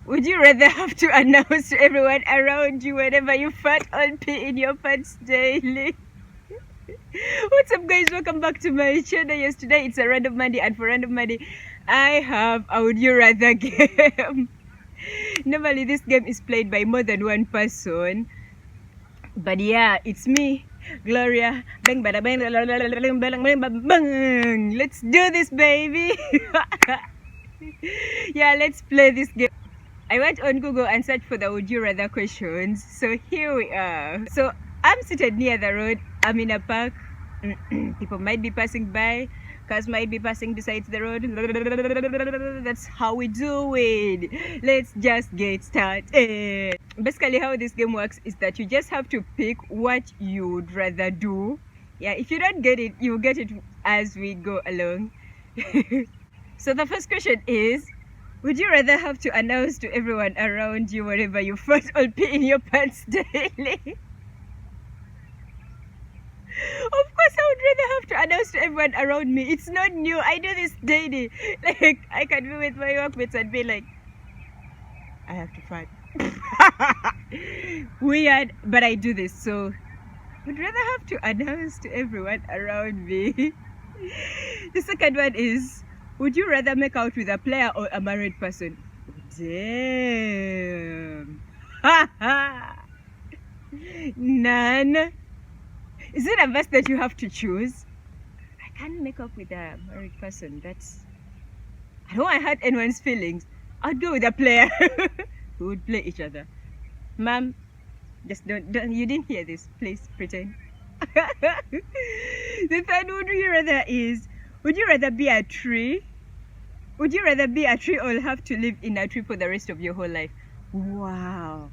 Would you rather have to announce to everyone around you whenever you fart or pee in your pants daily? What's up, guys? Welcome back to my channel. Yes, today it's a random Monday, and for random Monday, I have a would you rather game. Normally, this game is played by more than one person, but yeah, it's me, Gloria. Bang, bada, bang, bang, bang, bang, bang. Let's do this, baby. Yeah, let's play this game. I went on Google and searched for the would you rather questions. So here we are. So I'm seated near the road. I'm in a park. People might be passing by. Cars might be passing besides the road. That's how we do it. Let's just get started. Basically, how this game works is that you just have to pick what you would rather do. Yeah, if you don't get it, you'll get it as we go along. So the first question is, would you rather have to announce to everyone around you whenever you fart or pee in your pants daily? Of course, I would rather have to announce to everyone around me. It's not new. I do this daily. Like, I can be with my workmates and be like, I have to fart. Weird, but I do this. So, would rather have to announce to everyone around me. The second one is, would you rather make out with a player or a married person? Damn. None. Is it a verse that you have to choose? I can't make up with a married person. I don't want to hurt anyone's feelings. I'd go with a player who would play each other. Mom, just don't, you didn't hear this. Please pretend. The third would you rather is, would you rather be a tree? Would you rather be a tree or have to live in a tree for the rest of your whole life? Wow.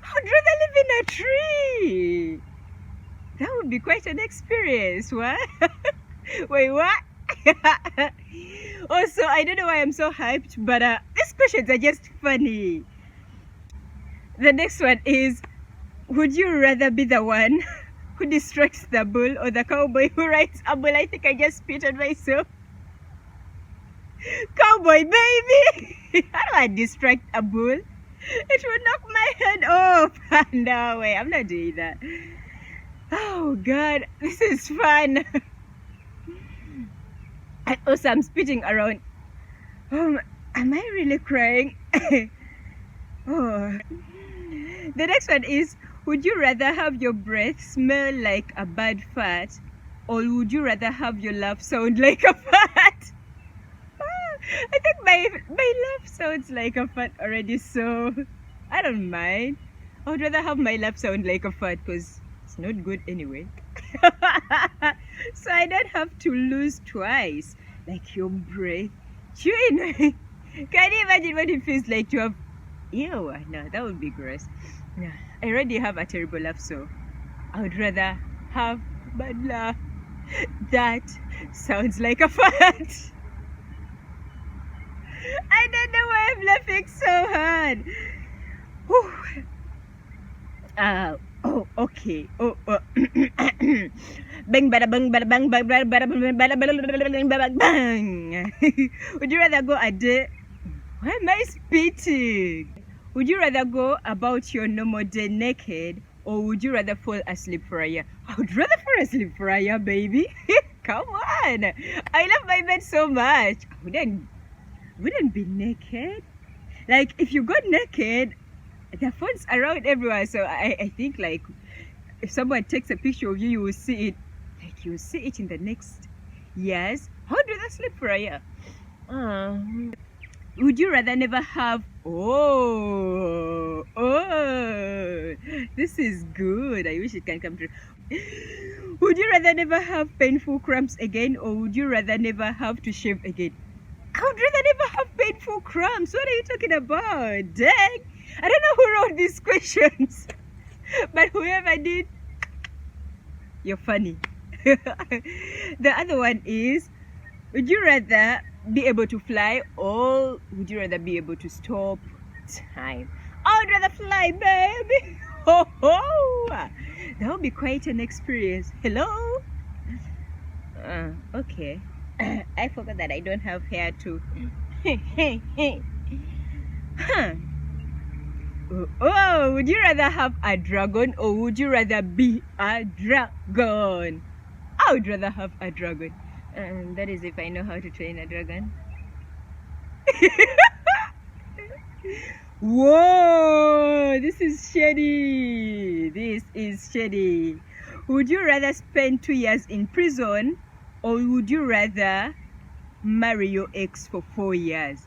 I'd rather live in a tree. That would be quite an experience. What? Wait, what? Also, I don't know why I'm so hyped, but these questions are just funny. The next one is, would you rather be the one who distracts the bull or the cowboy who rides a bull? I think I just spit on myself. Cowboy, baby! How do I distract a bull? It will knock my head off. No way, I'm not doing that. Oh God, this is fun. And also, I'm spitting around. Am I really crying? Oh. The next one is, would you rather have your breath smell like a bad fart, or would you rather have your laugh sound like a fart? I think my laugh sounds like a fart already, so I don't mind. I would rather have my laugh sound like a fart because it's not good anyway. So I don't have to lose twice, like your breath. Can you imagine what it feels like to have? Ew, no, that would be gross. No, I already have a terrible laugh, so I would rather have a bad laugh that sounds like a fart. I don't know why I'm laughing so hard. Oh, okay. Bang, bada, bang, bada, bang, bada, bada, bada, bada, bada, bada, bang. Would you rather go a day? Why am I spitting? Would you rather go about your normal day naked, or would you rather fall asleep for a year? I would rather fall asleep for a year, baby. Come on. I love my bed so much. I wouldn't be naked. Like, if you go naked, the phone's around everywhere. So I think, like, if someone takes a picture of you, you will see it. Like, you will see it in the next years. How do they sleep for a year? Would you rather never have... Oh, this is good. I wish it can come true. Would you rather never have painful cramps again, or would you rather never have to shave again? I would rather never have painful cramps. What are you talking about? Dang! I don't know who wrote these questions, but whoever did, you're funny. The other one is, would you rather be able to fly, or would you rather be able to stop time? I would rather fly, baby. Ho ho! That would be quite an experience. Hello? Okay. I forgot that I don't have hair too. Oh, would you rather have a dragon or would you rather be a dragon? I would rather have a dragon. That is if I know how to train a dragon. Whoa, this is shady. This is shady. Would you rather spend 2 years in prison or would you rather marry your ex for 4 years?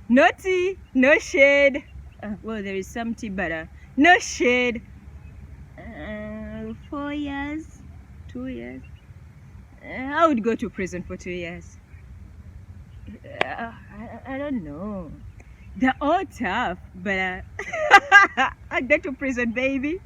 No tea, no shade. Well, there is some tea, but no shade. 4 years, 2 years. I would go to prison for 2 years. I don't know. They're all tough, but I'd go to prison, baby.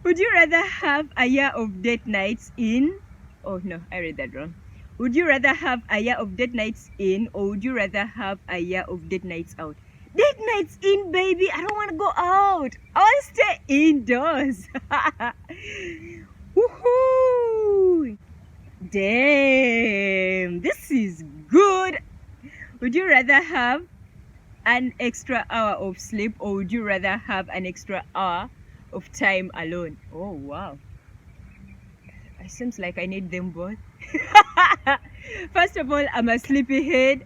Would you rather have a year of date nights in? Oh no, I read that wrong. Would you rather have a year of date nights in or would you rather have a year of date nights out? Date nights in, baby. I don't want to go out. I want to stay indoors. Woohoo! Damn, this is good. Would you rather have an extra hour of sleep or would you rather have an extra hour of time alone? Oh wow, it seems like I need them both. First of all, I'm a sleepyhead.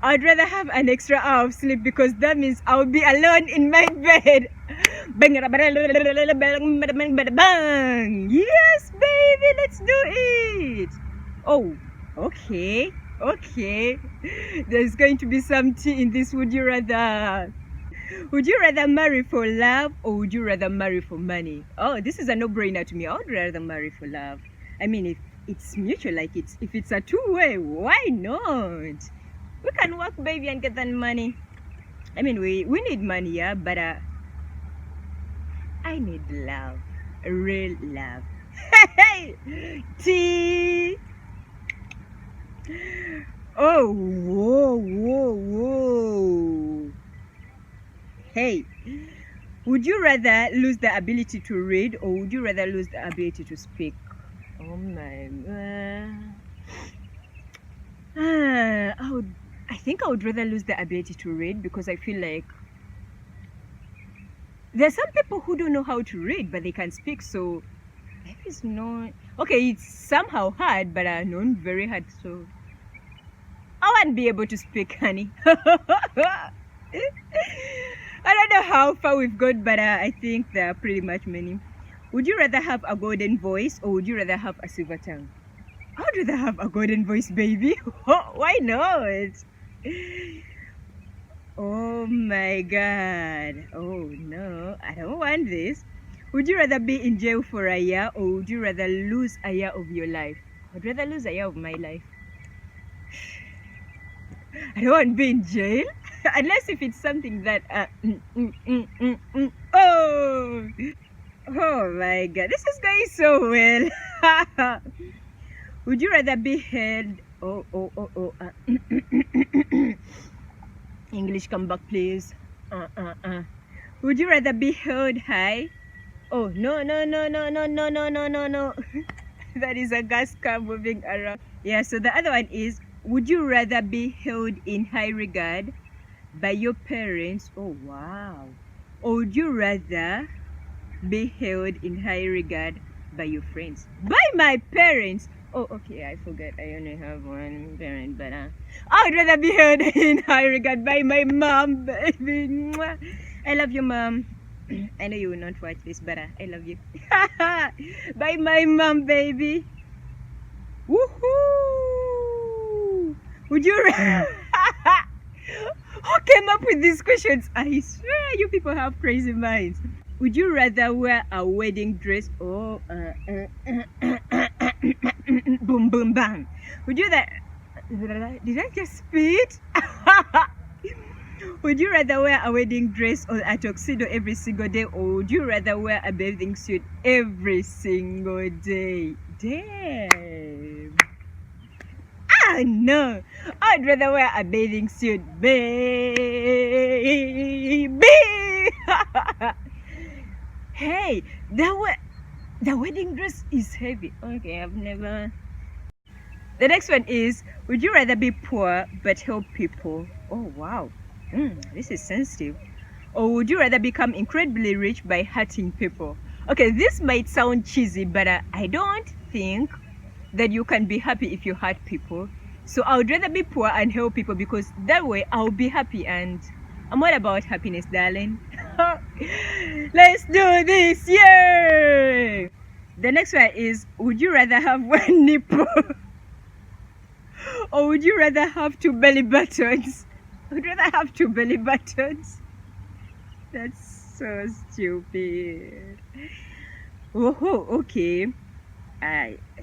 I'd rather have an extra hour of sleep because that means I'll be alone in my bed. Yes, baby, let's do it. Oh, okay. There's going to be some tea in this. Would you rather? Would you rather marry for love or would you rather marry for money? Oh, this is a no-brainer to me. I would rather marry for love. I mean, if it's mutual, like if it's a two-way, why not? We can work, baby, and get that money. I mean, we need money, yeah, but I need love, real love. Hey, tea. Oh, whoa. Hey, would you rather lose the ability to read or would you rather lose the ability to speak? Oh my god. I think I would rather lose the ability to read because I feel like there's some people who don't know how to read but they can speak, so maybe it's not okay. It's somehow hard, but not very hard, so I won't be able to speak, honey. I don't know how far we've got, but I think there are pretty much many. Would you rather have a golden voice or would you rather have a silver tongue? I would rather have a golden voice, baby. Why not? Oh my god. Oh no, I don't want this. Would you rather be in jail for a year or would you rather lose a year of your life? I'd rather lose a year of my life. I don't want to be in jail. Unless if it's something that oh my god, this is going so well. Would you rather be held English, come back please. Would you rather be held high? Oh no. That is a gas car moving around. Yeah, so the other one is, would you rather be held in high regard by your parents? Oh wow. Or would you rather be held in high regard by your friends? By my parents. Oh okay, I forgot I only have one parent, but I would rather be held in high regard by my mom, baby. I love you, mom. I know you will not watch this, but I love you. By my mom, baby. Woohoo! Would you who came up with these questions? I swear you people have crazy minds. Would you rather wear a wedding dress or boom boom bang? Would you that did I just spit? Would you rather wear a wedding dress or a tuxedo every single day or would you rather wear a bathing suit every single day? Damn. No, I'd rather wear a bathing suit, baby. Hey, The wedding dress is heavy. Okay, I've never. The next one is, would you rather be poor but help people? Oh wow, this is sensitive. Or would you rather become incredibly rich by hurting people? Okay, this might sound cheesy, but I don't think that you can be happy if you hurt people. So I would rather be poor and help people, because that way I'll be happy, and I'm all about happiness, darling. Let's do this, yay! The next one is, would you rather have one nipple or would you rather have two belly buttons? I would rather have two belly buttons. That's so stupid. Oh, okay.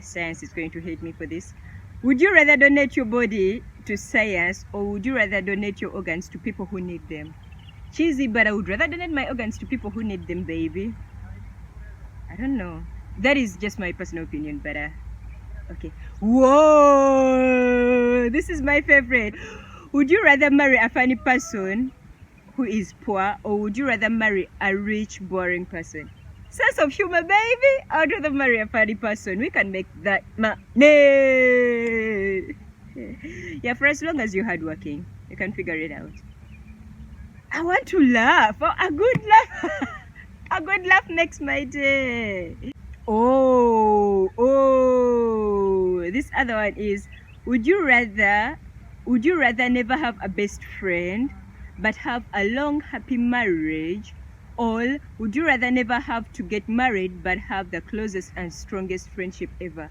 Science is going to hate me for this. Would you rather donate your body to science, or would you rather donate your organs to people who need them? Cheesy, but I would rather donate my organs to people who need them, baby. I don't know. That is just my personal opinion, but okay. Whoa! This is my favorite. Would you rather marry a funny person who is poor, or would you rather marry a rich, boring person? Sense of humor, baby. I'd rather marry a funny person. We can make that money. Yeah, for as long as you're hardworking, you can figure it out. I want to laugh. Oh, a good laugh. A good laugh makes my day. Oh, this other one is, would you rather never have a best friend but have a long happy marriage, or would you rather never have to get married but have the closest and strongest friendship ever?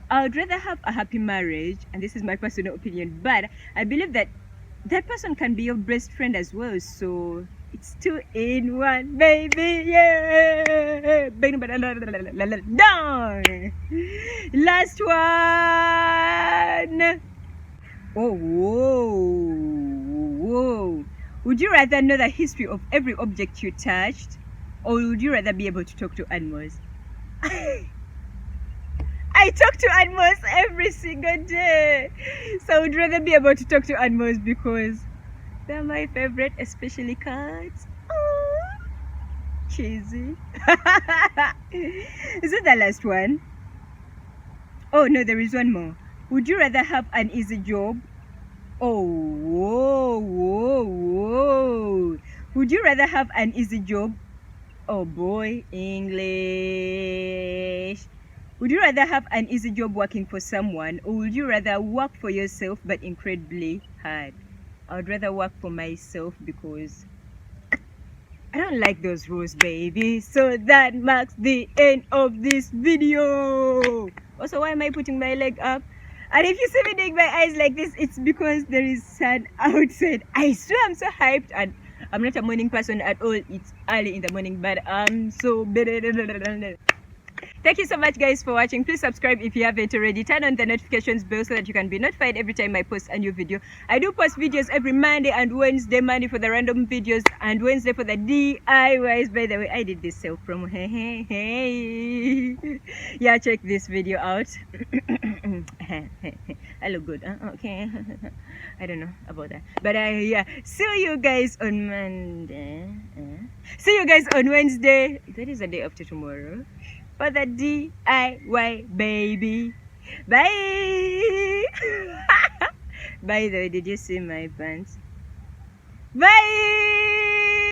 I would rather have a happy marriage, and this is my personal opinion, but I believe that that person can be your best friend as well, so it's 2 in 1, baby. Yeah. Done. Last one. Oh, whoa. Would you rather know the history of every object you touched, or would you rather be able to talk to animals? I talk to animals every single day, so I would rather be able to talk to animals because they're my favorite, especially cats. Oh, cheesy. Is it the last one? Oh no, there is one more. Would you rather have an easy job? Oh, whoa. Would you rather have an easy job? Oh boy, English. Would you rather have an easy job working for someone, or would you rather work for yourself but incredibly hard? I would rather work for myself because I don't like those rules, baby. So that marks the end of this video. Also, why am I putting my leg up? And if you see me doing my eyes like this, it's because there is sun outside. I swear I'm so hyped, and I'm not a morning person at all. It's early in the morning, but I'm so... Thank you so much, guys, for watching. Please subscribe if you haven't already. Turn on the notifications bell so that you can be notified every time I post a new video. I do post videos every Monday and Wednesday. Monday for the random videos and Wednesday for the DIYs. By the way, I did this self promo. Hey. Yeah, check this video out. I look good. Okay. I don't know about that. But yeah, see you guys on Monday. See you guys on Wednesday. That is the day after tomorrow. For the DIY, baby. Bye. By the way, did you see my pants? Bye.